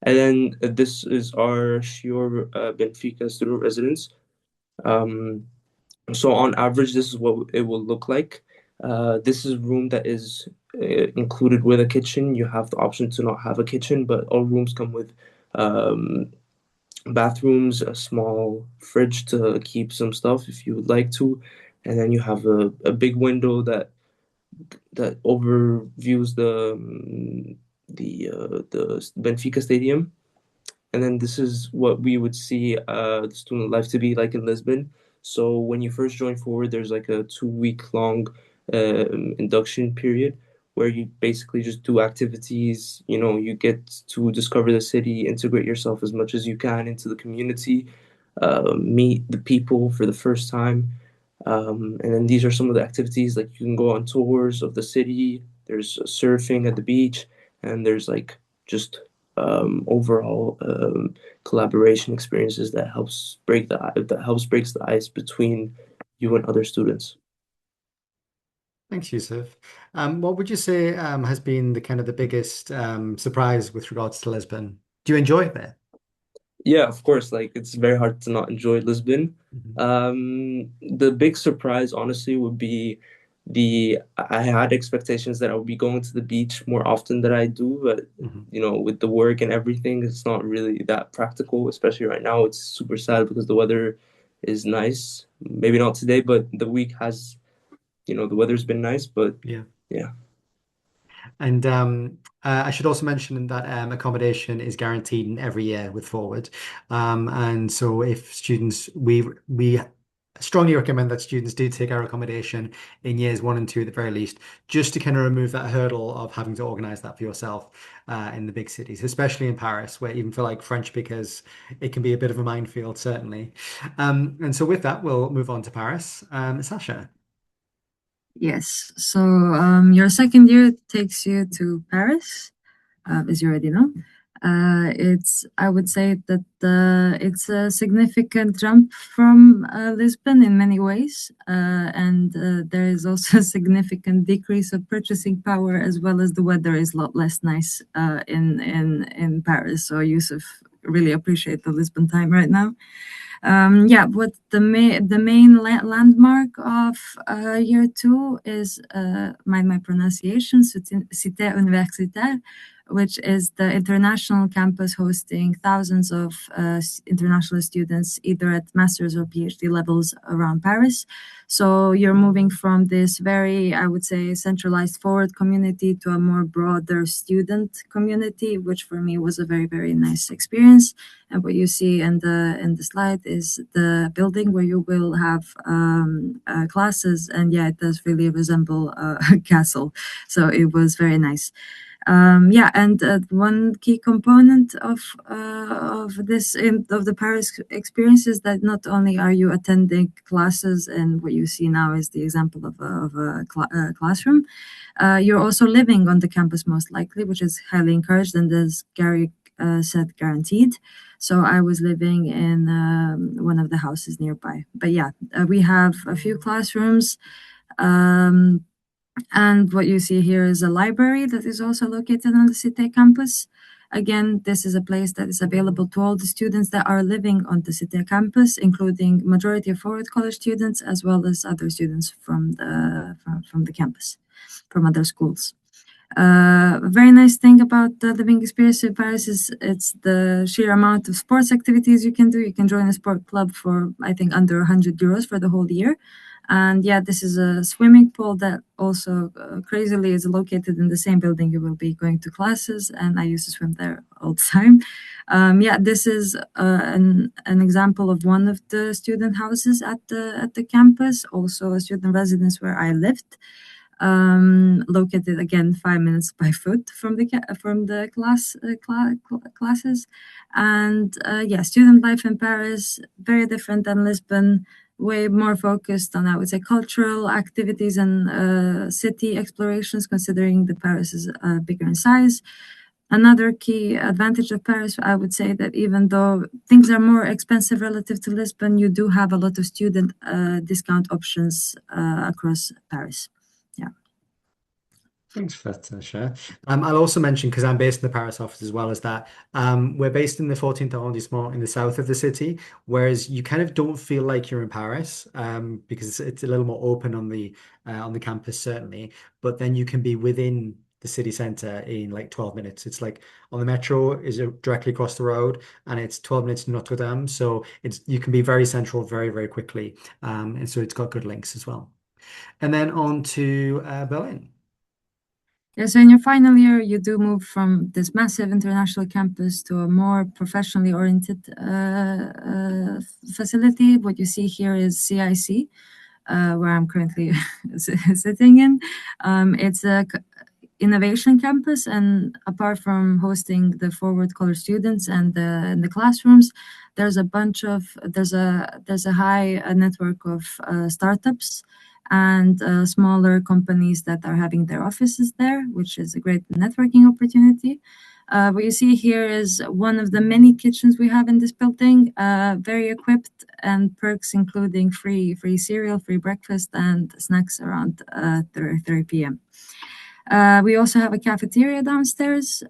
And then this is our Shior Benfica student residence. So on average, this is what it will look like. This is a room that is included with a kitchen. You have the option to not have a kitchen, but all rooms come with bathrooms, a small fridge to keep some stuff if you would like to, and then you have a big window that overviews the Benfica Stadium. And then this is what we would see the student life to be like in Lisbon. So when you first join Forward, there's like a 2-week long induction period where you basically just do activities. You know, you get to discover the city, integrate yourself as much as you can into the community, meet the people for the first time. And then these are some of the activities, like you can go on tours of the city. There's surfing at the beach, and there's like just overall collaboration experiences that breaks the ice between you and other students. Thanks, Yusuf. What would you say has been the biggest surprise with regards to Lisbon? Do you enjoy it there? Yeah, of course. Like, it's very hard to not enjoy Lisbon. The big surprise, honestly, would be I had expectations that I would be going to the beach more often than I do, but you know, with the work and everything, it's not really that practical, especially right now. It's super sad because the weather is nice. Maybe not today, but the week has, you know, the weather's been nice, but Yeah. yeah. And I should also mention that accommodation is guaranteed in every year with Forward. And so if students, we strongly recommend that students do take our accommodation in years 1 and 2 at the very least, just to kind of remove that hurdle of having to organize that for yourself in the big cities, especially in Paris, where even for like French speakers, it can be a bit of a minefield, certainly. And so with that, we'll move on to Paris. Sasha. Yes. So your second year takes you to Paris, as you already know. I would say that it's a significant jump from Lisbon in many ways, and there is also a significant decrease of purchasing power, as well as the weather is a lot less nice in Paris. So Yusuf really appreciate the Lisbon time right now. Yeah, what the main landmark of year 2 is my pronunciation, Cité Universitaire, which is the international campus hosting thousands of international students, either at master's or PhD levels around Paris. So you're moving from this very, I would say, centralized Forward community to a more broader student community, which for me was a very, very nice experience. And what you see in the slide is the building where you will have classes, and yeah, it does really resemble a castle. So it was very nice. Yeah, and one key component of the Paris experience is that not only are you attending classes, and what you see now is the example of a classroom, you're also living on the campus most likely, which is highly encouraged, and as Gary said, guaranteed. So I was living in one of the houses nearby. But yeah, we have a few classrooms. And what you see here is a library that is also located on the Cité campus. Again, this is a place that is available to all the students that are living on the Cité campus, including majority of Forward College students, as well as other students from the campus, from other schools. A very nice thing about the living experience in Paris is it's the sheer amount of sports activities you can do. You can join a sport club for, I think, under 100 euros for the whole year. And yeah, this is a swimming pool that also crazily is located in the same building you will be going to classes, and I used to swim there all the time. Yeah, this is an example of one of the student houses at the campus, also a student residence where I lived. located again 5 minutes by foot from the classes. And yeah, student life in Paris very different than Lisbon, way more focused on, I would say, cultural activities and city explorations, considering that Paris is bigger in size. Another key advantage of Paris, I would say, that even though things are more expensive relative to Lisbon, you do have a lot of student discount options across Paris. Yeah. Thanks for that, Sasha. I'll also mention, because I'm based in the Paris office as well as that, we're based in the 14th arrondissement in the south of the city, whereas you kind of don't feel like you're in Paris, because it's a little more open on the campus, certainly. But then you can be within the city center in like 12 minutes. It's like on the metro is directly across the road, and it's 12 minutes to Notre Dame. So you can be very central very, very quickly. And so it's got good links as well. And then on to Berlin. Yeah, so in your final year, you do move from this massive international campus to a more professionally oriented facility. What you see here is CIC, where I'm currently sitting in. It's a innovation campus, and apart from hosting the forward color students and the classrooms, there's a high network of startups and smaller companies that are having their offices there, which is a great networking opportunity. What you see here is one of the many kitchens we have in this building, very equipped, and perks including free cereal, free breakfast, and snacks around 3 p.m. We also have a cafeteria downstairs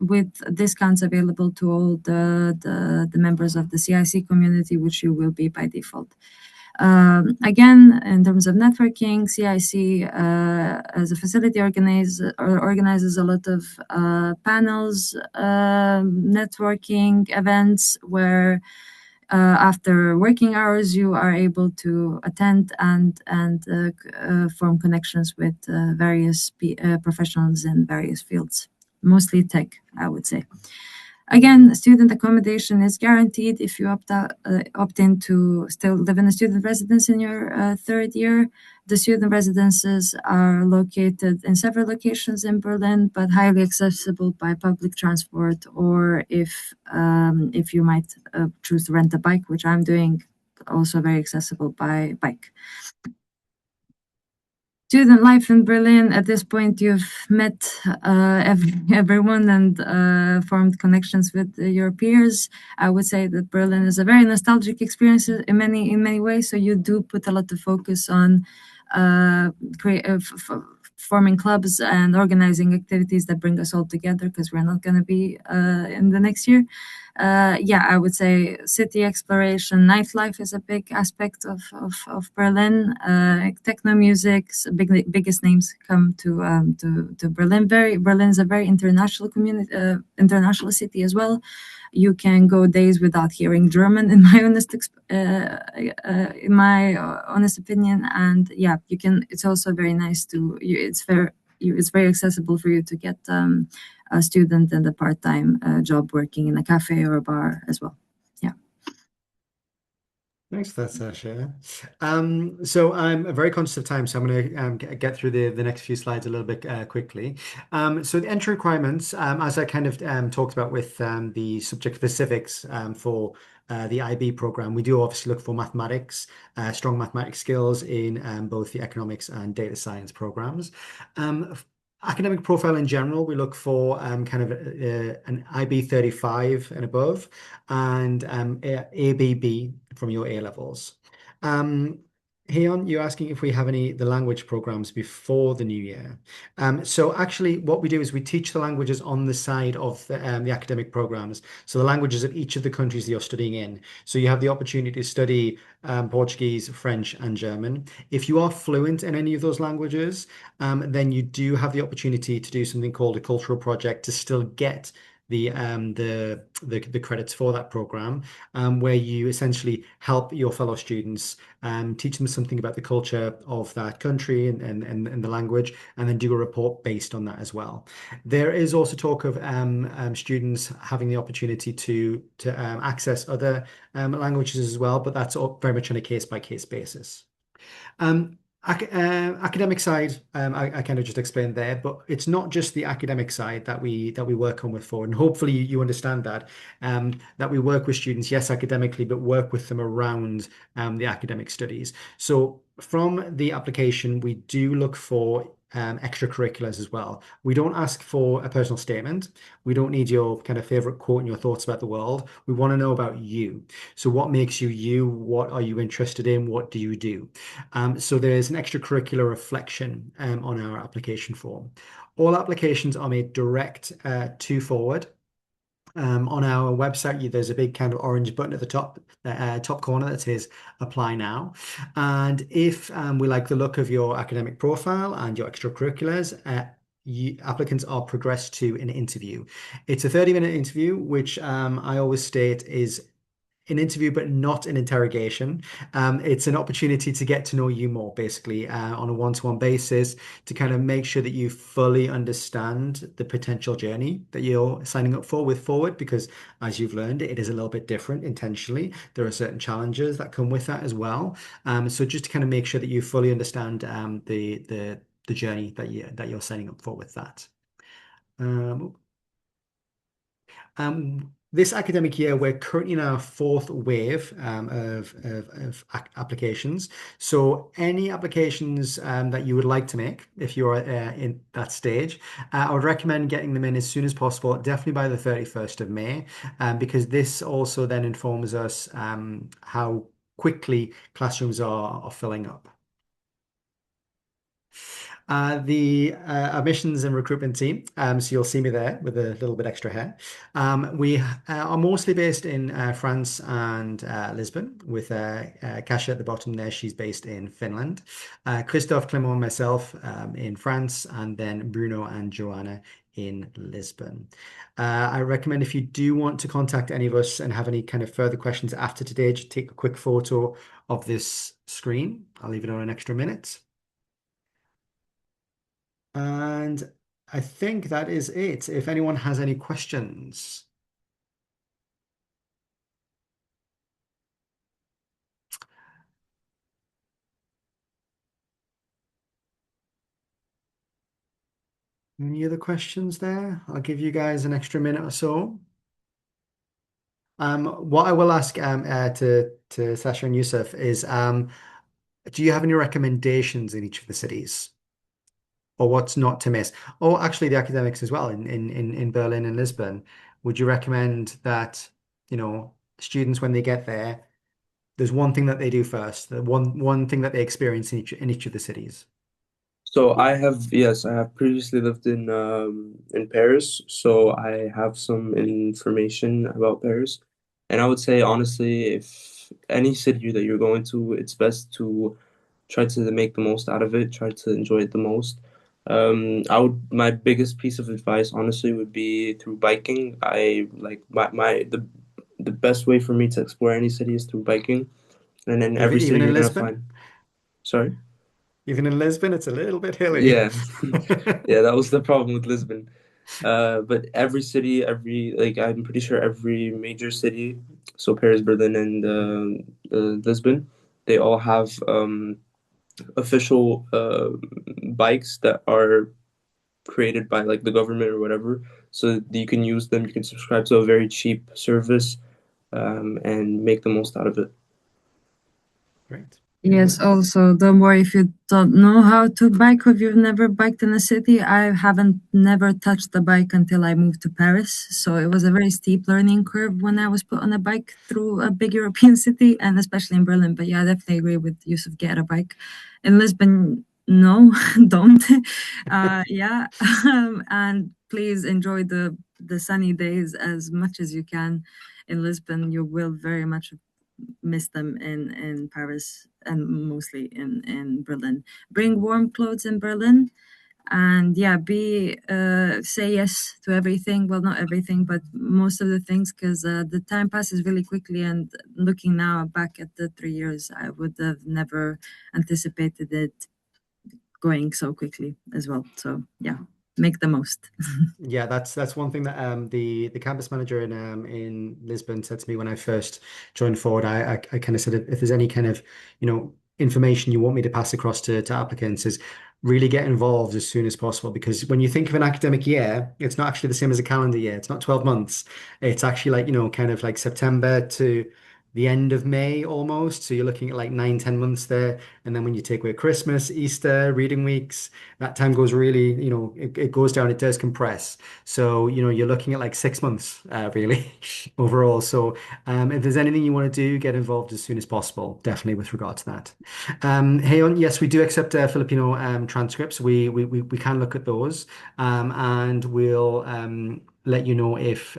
with discounts available to all the members of the CIC community, which you will be by default. Again, in terms of networking, CIC as a facility organizes a lot of panels, networking events where after working hours you are able to attend and form connections with various professionals in various fields, mostly tech, I would say. Again, student accommodation is guaranteed if you opt in to still live in a student residence in your third year. The student residences are located in several locations in Berlin, but highly accessible by public transport, or if you might choose to rent a bike, which I'm doing, also very accessible by bike. Student life in Berlin, at this point you've met everyone and formed connections with your peers. I would say that Berlin is a very nostalgic experience in many ways, so you do put a lot of focus on forming clubs and organizing activities that bring us all together, because we're not going to be in the next year. Yeah, I would say city exploration, nightlife is a big aspect of Berlin. Techno music, biggest names come to Berlin. Berlin is a very international community, international city as well. You can go days without hearing German, in my honest opinion. And yeah, you can. It's also very nice to. It's very accessible for you to get a student and a part-time job working in a cafe or a bar as well. Yeah. Thanks for that, Sasha. So I'm very conscious of time, so I'm going to get through the next few slides a little bit quickly. So the entry requirements, as I kind of talked about with the subject specifics for the IB program, we do obviously look for mathematics, strong mathematics skills in both the economics and data science programs. Academic profile in general, we look for kind of an IB 35 and above, and ABB from your A levels. Heon, you're asking if we have the language programs before the new year. So actually what we do is we teach the languages on the side of the academic programs. So the languages of each of the countries that you're studying in. So you have the opportunity to study Portuguese, French, and German. If you are fluent in any of those languages, then you do have the opportunity to do something called a cultural project to still get the credits for that program, where you essentially help your fellow students, teach them something about the culture of that country and the language, and then do a report based on that as well. There is also talk of students having the opportunity to access other languages as well, but that's all very much on a case-by-case basis. Academic side, I kind of just explained there, but it's not just the academic side that we work on with Forward, and hopefully you understand that we work with students, yes, academically, but work with them around the academic studies. So from the application, we do look for extracurriculars as well. We don't ask for a personal statement. We don't need your kind of favorite quote and your thoughts about the world. We want to know about you. So what makes you you? What are you interested in? What do you do? So there's an extracurricular reflection on our application form. All applications are made direct to Forward. On our website, there's a big kind of orange button at the top corner that says Apply Now. And if we like the look of your academic profile and your extracurriculars, applicants are progressed to an interview. It's a 30-minute interview, which I always state is an interview, but not an interrogation. It's an opportunity to get to know you more, basically, on a one-to-one basis, to kind of make sure that you fully understand the potential journey that you're signing up for with Forward, because as you've learned, it is a little bit different intentionally. There are certain challenges that come with that as well. So just to kind of make sure that you fully understand the journey that you're signing up for with that. This academic year, we're currently in our fourth wave of applications. So any applications that you would like to make, if you're in that stage, I would recommend getting them in as soon as possible, definitely by the 31st of May, because this also then informs us how quickly classrooms are filling up. The admissions and recruitment team, so you'll see me there with a little bit extra hair. We are mostly based in France and Lisbon, with Kasia at the bottom there. She's based in Finland. Christophe, Clément, and myself in France, and then Bruno and Joanna in Lisbon. I recommend, if you do want to contact any of us and have any kind of further questions after today, just take a quick photo of this screen. I'll leave it on an extra minute. And I think that is it. If anyone has any questions. Any other questions there? I'll give you guys an extra minute or so. What I will ask to Sasha and Yusuf is, do you have any recommendations in each of the cities? Or what's not to miss? Or actually the academics as well in Berlin and Lisbon. Would you recommend that, students, when they get there, there's one thing that they do first, the one thing that they experience in each of the cities? So I have previously lived in Paris, so I have some information about Paris. And I would say honestly, if any city that you're going to, it's best to try to make the most out of it, try to enjoy it the most. My biggest piece of advice honestly would be through biking. I like the best way for me to explore any city is through biking. And in every city Even in you're gonna Lisbon? find. Sorry? Even in Lisbon, it's a little bit hilly. Yeah. Yeah, that was the problem with Lisbon. But every city, I'm pretty sure every major city, so Paris, Berlin, and Lisbon, they all have official bikes that are created by like the government or whatever, so that you can use them. You can subscribe to a very cheap service, and make the most out of it. Great. Yes, also, don't worry if you don't know how to bike or if you've never biked in a city. I haven't never touched the bike until I moved to Paris. So it was a very steep learning curve when I was put on a bike through a big European city, and especially in Berlin. But yeah, I definitely agree with Yusuf, get a bike. In Lisbon, no, don't. Yeah. And please enjoy the sunny days as much as you can in Lisbon. You will very much miss them in Paris and mostly in Berlin. Bring warm clothes in Berlin, and yeah, say yes to everything. Well, not everything, but most of the things, because the time passes really quickly. And looking now back at the 3 years, I would have never anticipated it going so quickly as well. So yeah, make the most. Yeah, that's one thing that the campus manager in Lisbon said to me when I first joined Forward. I kind of said, if there's any kind of information you want me to pass across to applicants is really get involved as soon as possible, because when you think of an academic year, it's not actually the same as a calendar year. It's not 12 months. It's actually like, kind of like September to the end of May almost. So you're looking at like 9, 10 months there. And then when you take away Christmas, Easter, reading weeks, that time goes really, it goes down, it does compress. So, you're looking at like 6 months, really overall. So if there's anything you want to do, get involved as soon as possible, definitely with regard to that. Hey, yes, we do accept Filipino transcripts. We can look at those, and we'll let you know if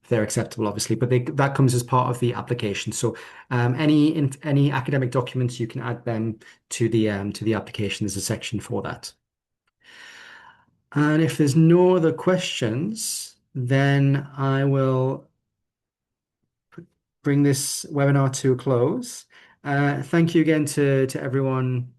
they're acceptable, obviously. But that comes as part of the application. So any academic documents, you can add them to the application. There's a section for that. And if there's no other questions, then I will bring this webinar to a close. Thank you again to everyone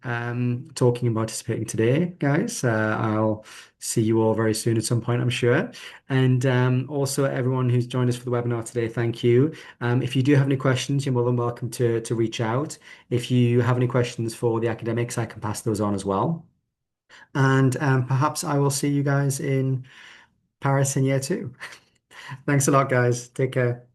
talking and participating today, guys. I'll see you all very soon at some point, I'm sure. And also everyone who's joined us for the webinar today, thank you. If you do have any questions, you're more than welcome to reach out. If you have any questions for the academics, I can pass those on as well. And perhaps I will see you guys in Paris in year 2. Thanks a lot, guys. Take care.